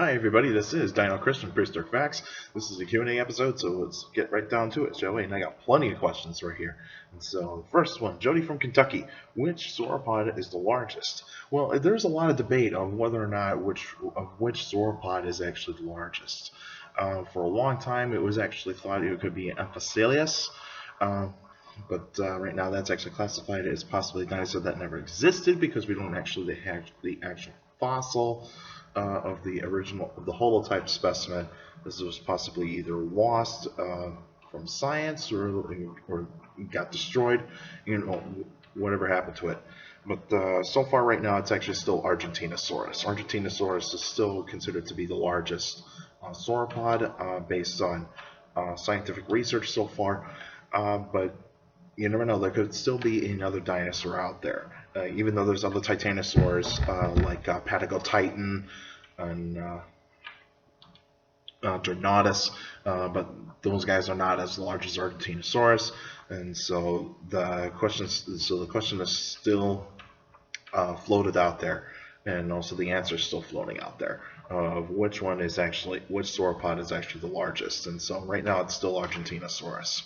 Hi everybody, this is Dino Chris from Prehistoric Facts. This is a Q&A episode, so let's get right down to it, shall we? And I got plenty of questions right here. And so, the first one, Jody from Kentucky. Which sauropod is the largest? Well, there's a lot of debate on whether or not which sauropod is actually the largest. For a long time, it was actually thought it could be Amphiceles, but right now that's actually classified as possibly a dinosaur that never existed because we don't actually have the actual fossil of the holotype specimen. This was possibly either lost from science or got destroyed, whatever happened to it. But so far right now it's actually still Argentinosaurus. Argentinosaurus is still considered to be the largest sauropod based on scientific research so far, but you never know, there could still be another dinosaur out there. Even though there's other titanosaurs like Patagotitan and Dornatus, but those guys are not as large as Argentinosaurus, and so the question is still floated out there, and also the answer is still floating out there of which sauropod is actually the largest. And so right now it's still Argentinosaurus.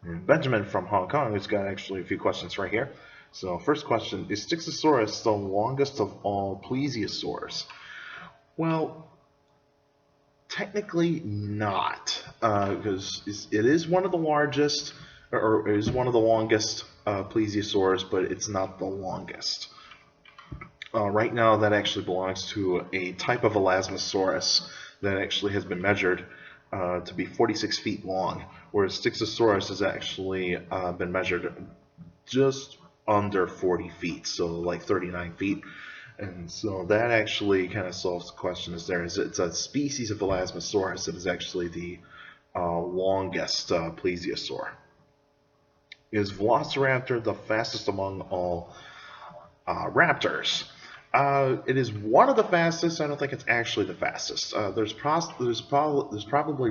And Benjamin from Hong Kong has got actually a few questions right here. So first question, is Styxosaurus the longest of all plesiosaurs? Well, technically not, because it is one of the largest, or it is one of the longest plesiosaurs, but it's not the longest. Right now that actually belongs to a type of Elasmosaurus that actually has been measured to be 46 feet long, whereas Styxosaurus has actually been measured just under 40 feet, so like 39 feet. And so that actually kind of solves the question. It's a species of Elasmosaurus that is actually the longest plesiosaur. Is Velociraptor the fastest among all raptors? It is one of the fastest. I don't think it's actually the fastest. There's probably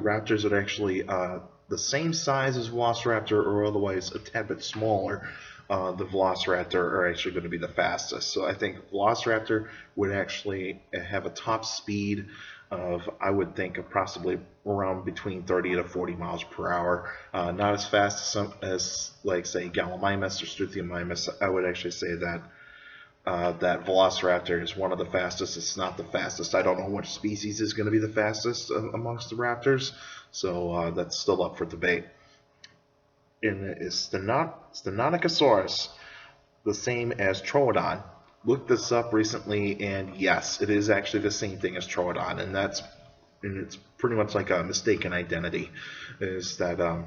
raptors that are actually the same size as Velociraptor or otherwise a tad bit smaller. The Velociraptor are actually going to be the fastest. So I think Velociraptor would actually have a top speed of, I would think, of possibly around between 30 to 40 miles per hour. Not as fast as like, say, Gallimimus or Struthiomimus. I would actually say that that Velociraptor is one of the fastest. It's not the fastest. I don't know which species is going to be the fastest amongst the raptors, so that's still up for debate. And is Stenonychosaurus the same as Troodon? Looked this up recently, and yes, it is actually the same thing as Troodon, and it's pretty much like a mistaken identity. Is that a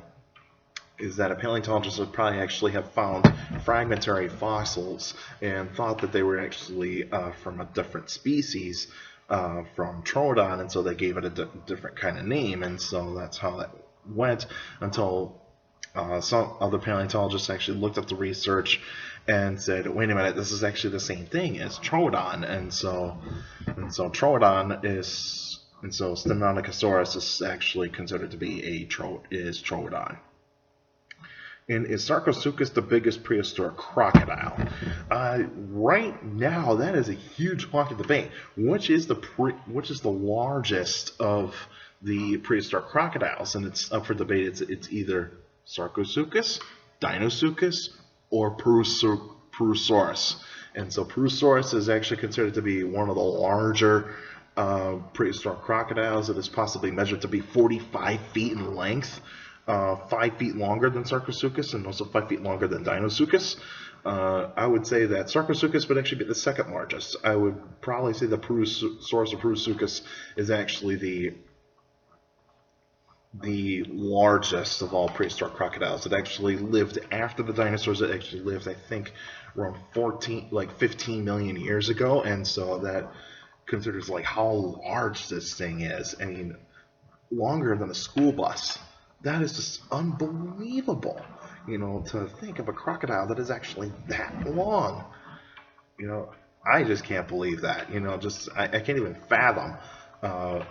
paleontologist would probably actually have found fragmentary fossils and thought that they were actually from a different species from Troodon, and so they gave it a different kind of name, and so that's how that went until some other paleontologists actually looked at the research and said, wait a minute, this is actually the same thing as Troodon, and so Stenonychosaurus is actually considered to be Troodon. And is Sarcosuchus the biggest prehistoric crocodile? Right now, that is a huge fucking debate. Which is the largest of the prehistoric crocodiles? And it's up for debate. It's either Sarcosuchus, Dinosuchus, or Purosaurus. And so Purosaurus is actually considered to be one of the larger prehistoric crocodiles. It is possibly measured to be 45 feet in length. 5 feet longer than Sarcosuchus and also 5 feet longer than Dinosuchus. I would say that Sarcosuchus would actually be the second largest. I would probably say the Purosaurus or Purosuchus is actually the largest of all prehistoric crocodiles. It actually lived after the dinosaurs. It actually lived, I think, around 15 million years ago, and so that considers like how large this thing is. I mean, longer than a school bus. That is just unbelievable, to think of a crocodile that is actually that long. I just can't believe that. I can't even fathom a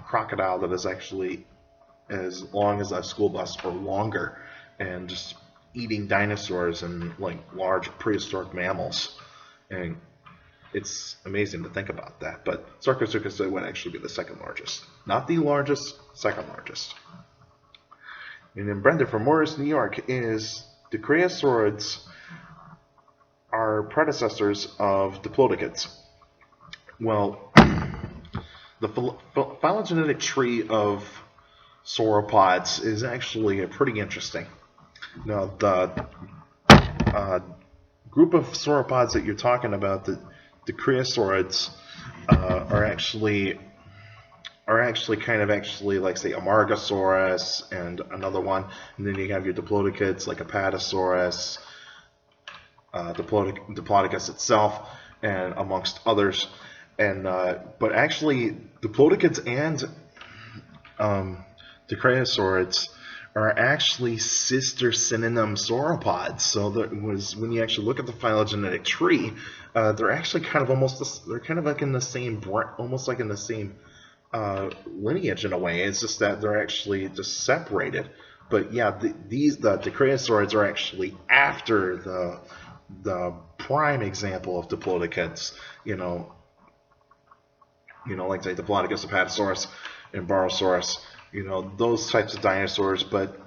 crocodile that is actually as long as a school bus or longer, and just eating dinosaurs and like large prehistoric mammals. And It's amazing to think about that. But Sarcosuchus would actually be the second largest. Not the largest, second largest. And then Brenda from Morris, New York, is the Prehistorics are predecessors of Diplodocus. Well, the phylogenetic tree of sauropods is actually pretty interesting. Now, the group of sauropods that you're talking about, the Prehistorics, are actually kind of like, say, Amargasaurus and another one, and then you have your Diplodocus like Apatosaurus, Diplodocus itself, and amongst others. And but actually, Diplodocus and the Prehistorics are actually sister synonym sauropods. So when you actually look at the phylogenetic tree, they're actually kind of like in the same, almost like in the same lineage in a way. It's just that they're actually just separated. But yeah, the Prehistorics are actually after the prime example of Diplodocus. Like say Diplodocus, Apatosaurus, and Barosaurus. Those types of dinosaurs. But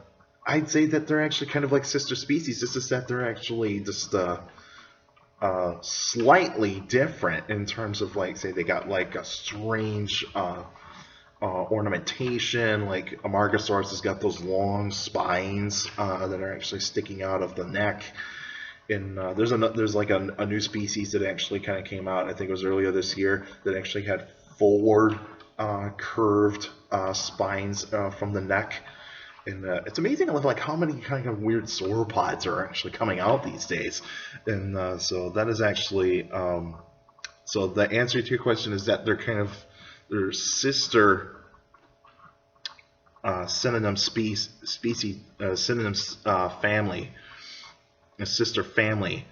I'd say that they're actually kind of like sister species. It's just that they're actually just slightly different in terms of, like, say, they got like a strange ornamentation. Like Amargasaurus has got those long spines that are actually sticking out of the neck. And there's like a new species that actually kind of came out, I think it was earlier this year, that actually had forward curved spines from the neck. And it's amazing like how many kind of weird sauropods are actually coming out these days. And so that is actually so the answer to your question is that they're sister synonym species synonyms family, sister families,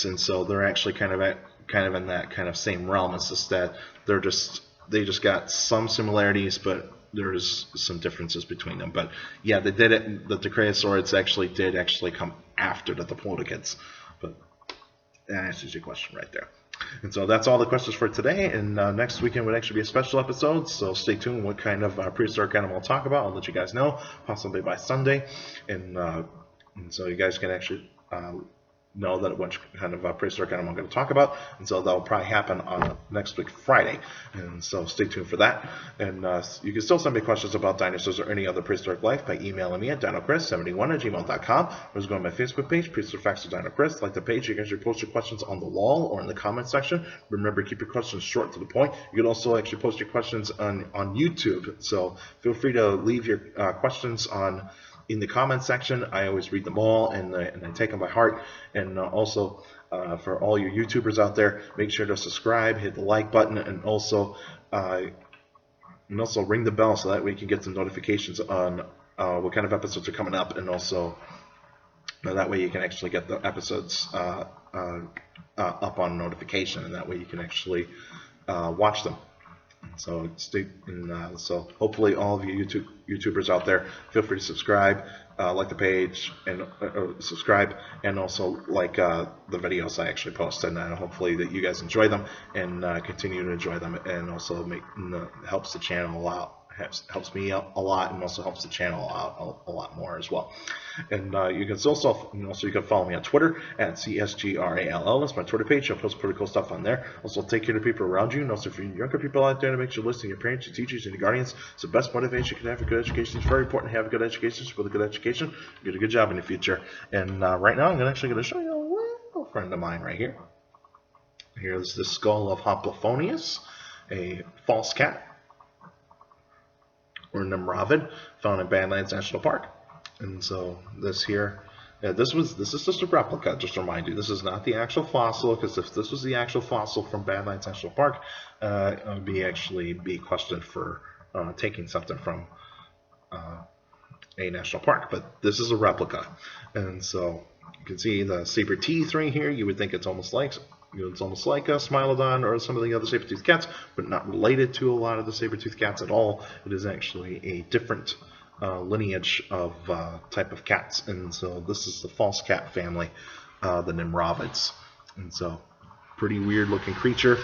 and so they're actually kind of in that kind of same realm. It's just that they just got some similarities, but there's some differences between them. But yeah, they did it. The Prehistorics did actually come after the Diplodocus. But that answers your question right there. And so that's all the questions for today. And next weekend would actually be a special episode. So stay tuned. What kind of prehistoric animal I'll talk about, I'll let you guys know, possibly by Sunday. And so you guys can actually know that which kind of prehistoric animal I'm going to talk about, and so that'll probably happen on next week Friday, and so stay tuned for that. And you can still send me questions about dinosaurs or any other prehistoric life by emailing me at dinocris71@gmail.com, or just go to my Facebook page, Prehistoric Facts with Dinocris. Like the page, you guys should post your questions on the wall or in the comment section. Remember, keep your questions short to the point. You can also actually post your questions on YouTube, so feel free to leave your questions in the comment section. I always read them all, and I take them by heart. And also, for all your YouTubers out there, make sure to subscribe, hit the like button, and also ring the bell so that way you can get some notifications on what kind of episodes are coming up, and also that way you can actually get the episodes up on notification, and that way you can actually watch them. So so hopefully all of you YouTubers out there, feel free to subscribe, like the page, and subscribe, and also like the videos I actually post, and hopefully that you guys enjoy them and continue to enjoy them, and also helps the channel out. Helps me out a lot, and also helps the channel out a lot more as well. And you can follow me on Twitter at CSGRALL. That's my Twitter page. I post pretty cool stuff on there. Also, take care of the people around you, and also for you younger people out there, to make sure listening to your parents, your teachers, and your guardians. It's the best motivation you can have. A good education. It's very important to have a good education. So with a good education, you get a good job in the future. And right now, I'm actually going to show you a little friend of mine right here. Here's the skull of Hoplophoneus, a false cat, or Nimravid, found in Badlands National Park. And so this here, this is just a replica, just to remind you. This is not the actual fossil, because if this was the actual fossil from Badlands National Park, it would be questioned for taking something from a national park. But this is a replica. And so you can see the saber teeth right here. You would think it's almost like a Smilodon or some of the other saber-toothed cats, but not related to a lot of the saber-toothed cats at all. It is actually a different lineage of type of cats. And so this is the false cat family, the Nimravids. And so pretty weird looking creature,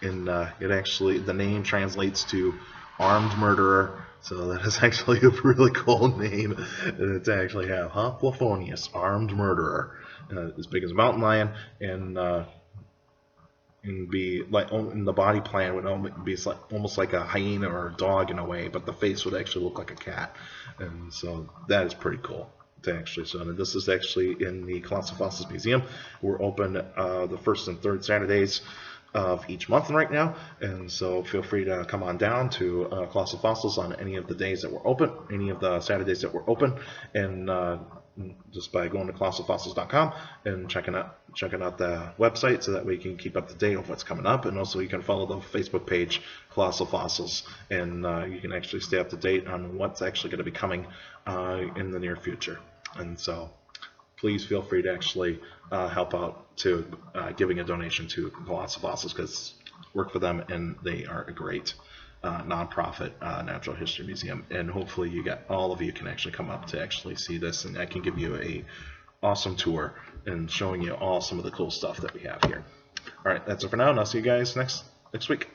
and it actually, the name translates to armed murderer, so that is actually a really cool name. And it's actually Hoplophoneus, armed murderer, as big as a mountain lion, and be like, and the body plan would be almost like a hyena or a dog in a way, but the face would actually look like a cat, and so that is pretty cool to actually. So this is actually in the Colossal Fossils Museum. We're open the first and third Saturdays of each month right now, and so feel free to come on down to Colossal Fossils on any of the days that we're open, any of the Saturdays that we're open, and just by going to colossalfossils.com and checking out the website, so that way you can keep up to date with what's coming up, and also you can follow the Facebook page Colossal Fossils, and you can actually stay up to date on what's actually going to be coming in the near future. And so please feel free to actually help out to giving a donation to Colossal Fossils, because work for them, and they are a great nonprofit natural history museum. And hopefully all of you can actually come up to actually see this, and I can give you a awesome tour and showing you all some of the cool stuff that we have here. All right, that's it for now, and I'll see you guys next week.